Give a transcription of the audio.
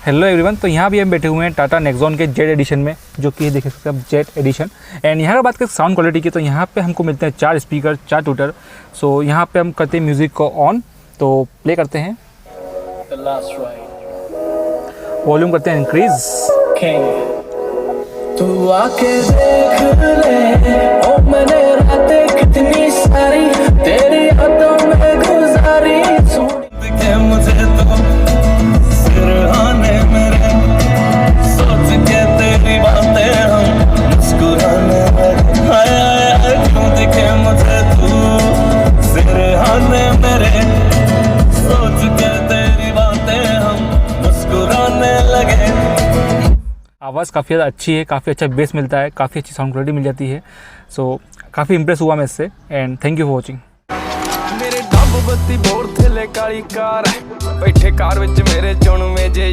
Hello everyone, तो यहाँ भी हम बैठे हुए हैं टाटा नेक्सॉन के जेड एडिशन में, जो कि देख सकते हैं आप जेड एडिशन। एंड यहाँ पर बात करें साउंड क्वालिटी की, तो यहाँ पे हमको मिलते हैं 4 स्पीकर 4 ट्विटर। सो यहाँ पे हम करते हैं म्यूज़िक को ऑन, तो प्ले करते हैं, वॉल्यूम करते हैं इंक्रीज। तू आके देख ले, ओ मैंने रातें कितनी सारी तेरी यादों में गुजारी। के मुझे तो सिरहाने मेरे सोच के तेरी बातें हम मुस्कुराने लगे। हाय हाय क्यों दिखे मुझे तू सिरहाने मेरे सोच के तेरी बातें हम मुस्कुराने लगे। आवाज़ काफ़ी ज़्यादा अच्छी है, काफ़ी अच्छा बेस मिलता है, काफ़ी अच्छी साउंड क्वालिटी मिल जाती है। सो काफ़ी इंप्रेस हुआ मैं इससे। And thank you for watching. मेरे डब बत्ती बोर थले काली कार बैठे कार विच मेरे चुन में जे